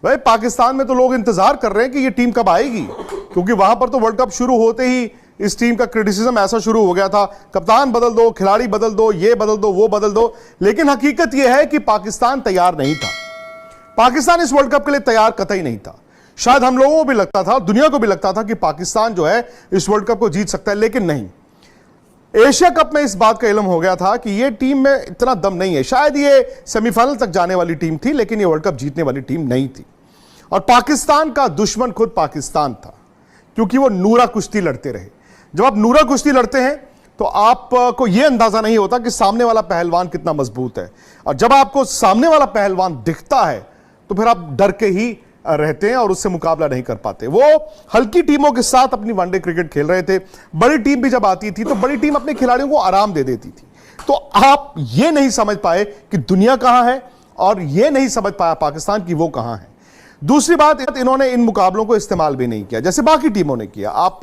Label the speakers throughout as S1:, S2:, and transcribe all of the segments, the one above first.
S1: भाई पाकिस्तान में तो लोग इंतजार कर रहे हैं कि ये टीम कब आएगी, क्योंकि वहां पर तो वर्ल्ड कप शुरू होते ही इस टीम का क्रिटिसिज्म ऐसा शुरू हो गया था, कप्तान बदल दो, खिलाड़ी बदल दो, ये बदल दो, वो बदल दो। लेकिन हकीकत यह है कि पाकिस्तान तैयार नहीं था। पाकिस्तान इस वर्ल्ड कप के लिए तैयार कतई नहीं था। शायद हम लोगों को भी लगता था, दुनिया को भी लगता था कि पाकिस्तान जो है इस वर्ल्ड कप को जीत सकता है, लेकिन नहीं। एशिया कप में इस बात का इल्म हो गया था कि यह टीम में इतना दम नहीं है। शायद ये सेमीफाइनल तक जाने वाली टीम थी, लेकिन यह वर्ल्ड कप जीतने वाली टीम नहीं थी। और पाकिस्तान का दुश्मन खुद पाकिस्तान था, क्योंकि वो नूरा कुश्ती लड़ते रहे। जब आप नूरा कुश्ती लड़ते हैं तो आपको यह अंदाजा नहीं होता कि सामने वाला पहलवान कितना मजबूत है, और जब आपको सामने वाला पहलवान दिखता है तो फिर आप डर के ही रहते हैं और उससे मुकाबला नहीं कर पाते। वो हल्की टीमों के साथ अपनी वनडे क्रिकेट खेल रहे थे। बड़ी टीम भी जब आती थी तो बड़ी टीम अपने खिलाड़ियों को आराम दे देती थी। तो आप ये नहीं समझ पाए कि दुनिया कहां है, और ये नहीं समझ पाया पाकिस्तान की वो कहां है। दूसरी बात, इन्होंने इन मुकाबलों को इस्तेमाल भी नहीं किया जैसे बाकी टीमों ने किया। आप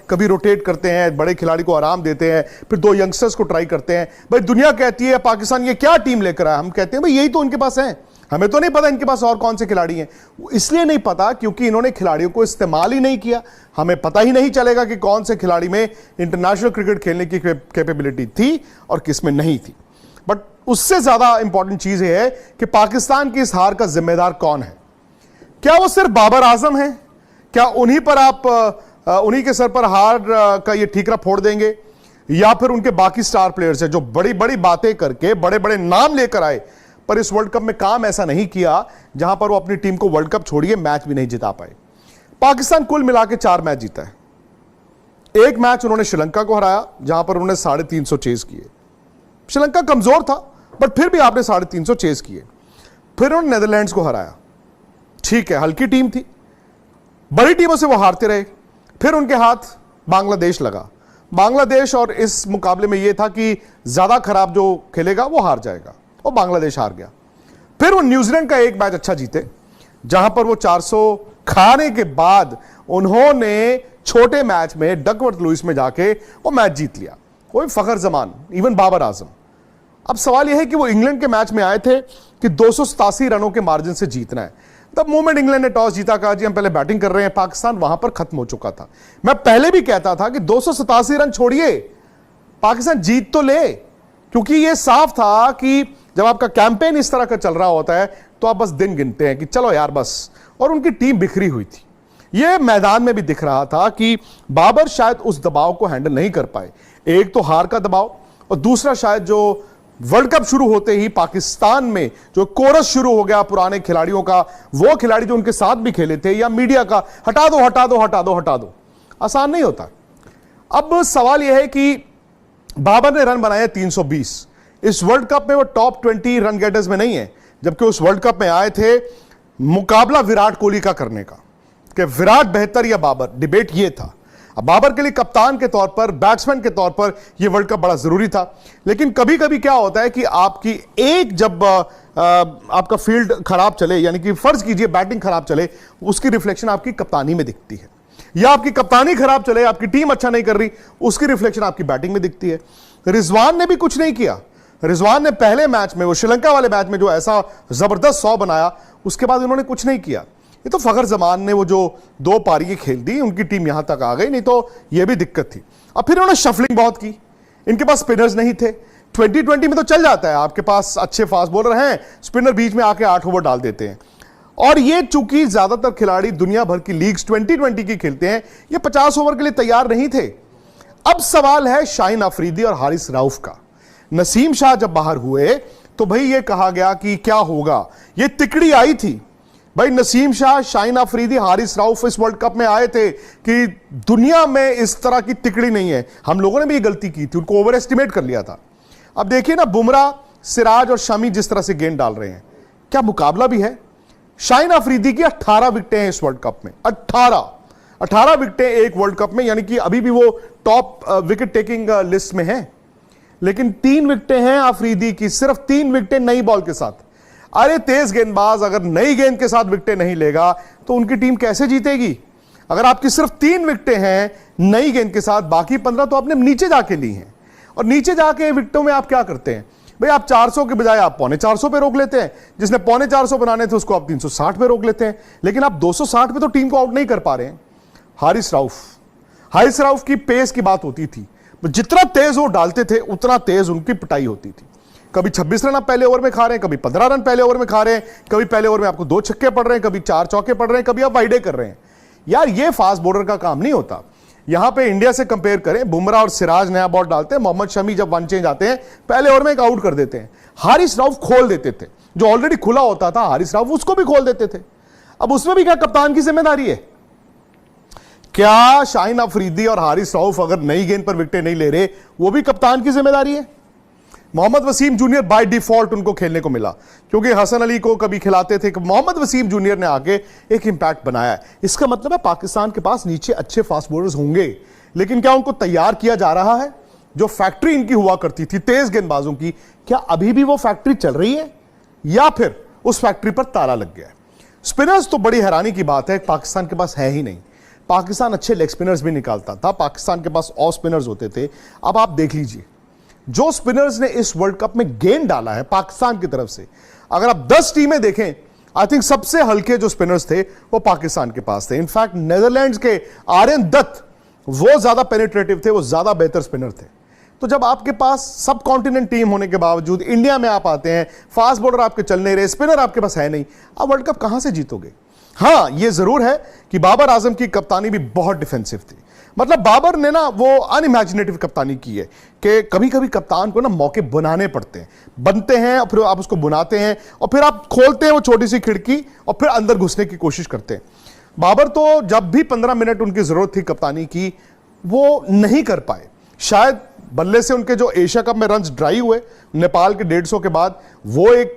S1: कभी रोटेट करते हैं, बड़े खिलाड़ी को आराम देते हैं, फिर दो यंगस्टर्स को ट्राई करते हैं। भाई दुनिया कहती है पाकिस्तान ये क्या टीम लेकर आया, हम कहते हैं भाई यही तो उनके पास है, हमें तो नहीं पता इनके पास और कौन से खिलाड़ी हैं। इसलिए नहीं पता क्योंकि इन्होंने खिलाड़ियों को इस्तेमाल ही नहीं किया। हमें पता ही नहीं चलेगा कि कौन से खिलाड़ी में इंटरनेशनल क्रिकेट खेलने की कैपेबिलिटी थी और किस में नहीं थी। बट उससे ज्यादा इंपॉर्टेंट चीज यह है कि पाकिस्तान की इस हार का जिम्मेदार कौन है। क्या वो सिर्फ बाबर आजम है? क्या उन्हीं पर आप उन्हीं के सर पर हार का ये ठीकरा फोड़ देंगे, या फिर उनके बाकी स्टार प्लेयर्स हैं जो बड़ी बड़ी बातें करके बड़े बड़े नाम लेकर आए पर इस वर्ल्ड कप में काम ऐसा नहीं किया जहां पर वो अपनी टीम को वर्ल्ड कप छोड़िए मैच भी नहीं जिता पाए। पाकिस्तान कुल मिला के 4 मैच जीता है। एक मैच उन्होंने श्रीलंका को हराया जहां पर उन्होंने 350 चेज किए। श्रीलंका कमजोर था बट फिर भी आपने 350 चेज किए। फिर उन्होंने नेदरलैंड्स को हराया, ठीक है हल्की टीम थी, बड़ी टीमों से वो हारते रहे। फिर उनके हाथ बांग्लादेश लगा। बांग्लादेश और इस मुकाबले में यह था कि ज्यादा खराब जो खेलेगा वो हार जाएगा, और बांग्लादेश हार गया। फिर वो न्यूजीलैंड का एक मैच अच्छा जीते जहां पर वो 400 खाने के बाद उन्होंने छोटे मैच में डकवर्थ लुइस में जाके वो मैच जीत लिया। कोई फखर जमान, इवन बाबर आजम। अब सवाल यह है कि वो इंग्लैंड के मैच में आए थे कि 287 रनों के मार्जिन से जीतना है। तब मोमेंट इंग्लैंड ने टॉस जीता, कहा जी हम पहले बैटिंग कर रहे हैं, पाकिस्तान वहां पर खत्म हो चुका था। मैं पहले भी कहता था कि 287 रन छोड़िए, पाकिस्तान जीत तो ले, क्योंकि यह साफ था कि जब आपका कैंपेन इस तरह का चल रहा होता है तो आप बस दिन गिनते हैं कि चलो यार बस। और उनकी टीम बिखरी हुई थी। यह मैदान में भी दिख रहा था कि बाबर शायद उस दबाव को हैंडल नहीं कर पाए। एक तो हार का दबाव, और दूसरा शायद जो वर्ल्ड कप शुरू होते ही पाकिस्तान में जो कोरस शुरू हो गया पुराने खिलाड़ियों का, वो खिलाड़ी जो उनके साथ भी खेले थे, या मीडिया का हटा दो हटा दो हटा दो हटा दो, आसान नहीं होता। अब सवाल यह है कि बाबर ने रन बनाए 320। इस वर्ल्ड कप में वो टॉप 20 रन गेटर्स में नहीं है, जबकि उस वर्ल्ड कप में आए थे मुकाबला विराट कोहली का करने का, कि विराट बेहतर या बाबर, डिबेट ये था। अब बाबर के लिए कप्तान के तौर पर, बैट्समैन के तौर पर यह वर्ल्ड कप बड़ा जरूरी था। लेकिन कभी कभी क्या होता है कि आपकी एक जब आपका फील्ड खराब चले, यानी कि फर्ज कीजिए बैटिंग खराब चले, उसकी रिफ्लेक्शन आपकी कप्तानी में दिखती है, या आपकी कप्तानी खराब चले, आपकी टीम अच्छा नहीं कर रही, उसकी रिफ्लेक्शन आपकी बैटिंग में दिखती है। रिजवान ने भी कुछ नहीं किया। रिजवान ने पहले मैच में, वो श्रीलंका वाले मैच में जो ऐसा जबरदस्त 100 बनाया, उसके बाद उन्होंने कुछ नहीं किया। ये तो फखर जमान ने वो जो 2 पारी खेल दी, उनकी टीम यहां तक आ गई, नहीं तो यह भी दिक्कत थी। अब फिर उन्होंने शफलिंग बहुत की, इनके पास स्पिनर्स नहीं थे। 2020 में तो चल जाता है, आपके पास अच्छे फास्ट बॉलर हैं, स्पिनर बीच में आके 8 ओवर डाल देते हैं। और ये चूंकि ज्यादातर खिलाड़ी दुनिया भर की लीग्स 2020 की खेलते हैं, ये 50 ओवर के लिए तैयार नहीं थे। अब सवाल है शाहीन अफरीदी और हारिस रऊफ का। नसीम शाह जब बाहर हुए तो भाई ये कहा गया कि क्या होगा, ये तिकड़ी आई थी। भाई नसीम शाह, शाहीन अफरीदी, हारिस रऊफ इस वर्ल्ड कप में आए थे कि दुनिया में इस तरह की तिकड़ी नहीं है। हम लोगों ने भी ये गलती की थी, उनको ओवर एस्टिमेट कर लिया था। अब देखिए ना, बुमराह, सिराज और शमी जिस तरह से गेंद डाल रहे हैं, क्या मुकाबला भी है। शाहीन अफरीदी की 18 विकेटें हैं इस वर्ल्ड कप में, 18 विकेटें एक वर्ल्ड कप में, यानी कि अभी भी वो टॉप विकेट टेकिंग लिस्ट में है। लेकिन 3 विकेटें हैं अफरीदी की, सिर्फ 3 विकेटें नई बॉल के साथ। अरे तेज गेंदबाज अगर नई गेंद के साथ विकेटें नहीं लेगा तो उनकी टीम कैसे जीतेगी। अगर आपकी सिर्फ 3 विकेटें हैं नई गेंद के साथ, बाकी 15 तो आपने नीचे जाके ली हैं। और नीचे जाके विकेटों में आप क्या करते हैं, भाई आप 400 के बजाय आप 450 पे रोक लेते हैं, जिसने 450 बनाने थे उसको आप 360 पे रोक लेते हैं, लेकिन आप 260 पे तो टीम को आउट नहीं कर पा रहे हैं। हारिस राउफ की पेस की बात होती थी, जितना तेज वो डालते थे उतना तेज उनकी पिटाई होती थी। कभी 26 रन आप पहले ओवर में खा रहे हैं, कभी 15 रन पहले ओवर में खा रहे हैं, कभी पहले ओवर में आपको 2 छक्के पड़ रहे हैं, कभी 4 चौके पड़ रहे हैं, कभी आप वाइडे कर रहे हैं। यार ये फास्ट बॉलर का काम नहीं होता। यहां पे इंडिया से कंपेयर करें, बुमराह और सिराज नया बॉल डालते हैं, मोहम्मद शमी जब वन चेंज आते हैं पहले ओवर में एक आउट कर देते हैं। हारिस राउफ खोल देते थे, जो ऑलरेडी खुला होता था हारिस राउफ उसको भी खोल देते थे। अब उसमें भी क्या कप्तान की जिम्मेदारी है? क्या शाहिन अफरीदी और हारिस राउफ अगर नई गेंद पर विकेटें नहीं ले रहे, वो भी कप्तान की जिम्मेदारी है? Mohammad Wasim junior by default उनको खेलने को मिला, क्योंकि हसन अली को कभी खिलाते थे। मोहम्मद वसीम जूनियर ने आके एक इंपैक्ट बनाया है। इसका मतलब है पाकिस्तान के पास नीचे अच्छे फास्ट बॉलर्स होंगे, लेकिन क्या उनको तैयार किया जा रहा है? जो फैक्ट्री इनकी हुआ करती थी तेज गेंदबाजों की, क्या अभी भी वो फैक्ट्री चल रही है, या फिर उस फैक्ट्री पर ताला लग गया है? स्पिनर्स तो बड़ी हैरानी की बात है, पाकिस्तान के पास है ही नहीं। पाकिस्तान अच्छे लेग स्पिनर्स भी निकालता था, पाकिस्तान के पास ऑफ स्पिनर्स होते थे। अब आप देख लीजिए, जो स्पिनर्स ने इस वर्ल्ड कप में गेंद डाला है पाकिस्तान की तरफ से, अगर आप 10 टीमें देखें, आई थिंक सबसे हल्के जो स्पिनर्स थे वो पाकिस्तान के पास थे। इनफैक्ट नेदरलैंड्स के आर्यन दत्त वो ज्यादा पेनिट्रेटिव थे, वो ज्यादा बेहतर स्पिनर थे। तो जब आपके पास सब कॉन्टिनेंट टीम होने के बावजूद इंडिया में आप आते हैं, फास्ट बॉलर आपके चल नहीं रहे, स्पिनर आपके पास है नहीं, आप वर्ल्ड कप कहां से जीतोगे? हां, यह जरूर है कि बाबर आजम की कप्तानी भी बहुत डिफेंसिव थी। मतलब बाबर ने ना वो अनइमेजिनेटिव कप्तानी की है कि कभी कभी कप्तान को ना मौके बनाने पड़ते हैं, बनते हैं और फिर आप उसको बुनाते हैं और फिर आप खोलते हैं वो छोटी सी खिड़की और फिर अंदर घुसने की कोशिश करते हैं। बाबर तो जब भी 15 मिनट उनकी जरूरत थी कप्तानी की, वो नहीं कर पाए। शायद बल्ले से उनके जो एशिया कप में रन्स ड्राई हुए नेपाल के 150 के बाद, वो एक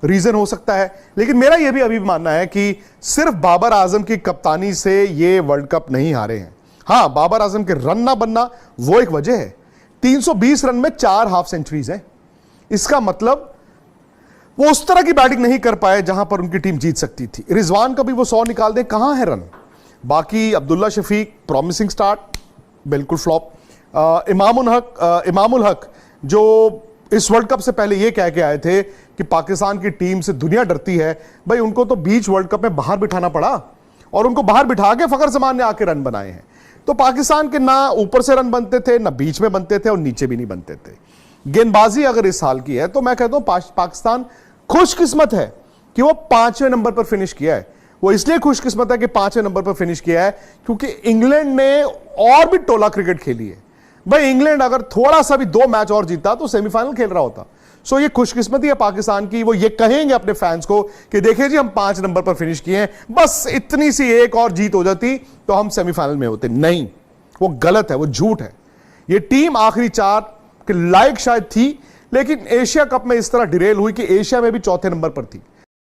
S1: रीजन हो सकता है। लेकिन मेरा यह भी अभी मानना है कि सिर्फ बाबर आजम की कप्तानी से ये वर्ल्ड कप नहीं हारे हैं। हां, बाबर आजम के रन ना बनना वो एक वजह है। 320 रन में 4 हाफ सेंचुरीज हैं। इसका मतलब वो उस तरह की बैटिंग नहीं कर पाए जहां पर उनकी टीम जीत सकती थी। रिजवान का भी वो 100 निकाल दें, कहां है रन? बाकी अब्दुल्ला शफीक प्रॉमिसिंग स्टार्ट, बिल्कुल फ्लॉप। इमामुल हक जो इस वर्ल्ड कप से पहले ये कह के आए थे कि पाकिस्तान की टीम से दुनिया डरती है, भाई उनको तो बीच वर्ल्ड कप में बाहर बिठाना पड़ा और उनको बाहर बिठा के फखर जमान ने आके रन बनाए हैं। तो पाकिस्तान के ना ऊपर से रन बनते थे, ना बीच में बनते थे और नीचे भी नहीं बनते थे। गेंदबाजी अगर इस साल की है तो मैं कहता हूं पाकिस्तान खुशकिस्मत है कि वो 5वें नंबर पर फिनिश किया है। वो इसलिए खुशकिस्मत है कि 5वें नंबर पर फिनिश किया है क्योंकि इंग्लैंड ने और भी टोला क्रिकेट खेली है। भाई इंग्लैंड अगर थोड़ा सा भी 2 मैच और जीता तो सेमीफाइनल खेल रहा होता। सो ये खुशकिस्मती है पाकिस्तान की। वो ये कहेंगे अपने फैंस को कि देखिए जी हम 5 नंबर पर फिनिश किए हैं, बस इतनी सी एक और जीत हो जाती तो हम सेमीफाइनल में होते। नहीं, वो गलत है, वो झूठ है। ये टीम आखिरी 4 के लायक शायद थी, लेकिन एशिया कप में इस तरह डिरेल हुई कि एशिया में भी 4थे नंबर पर थी।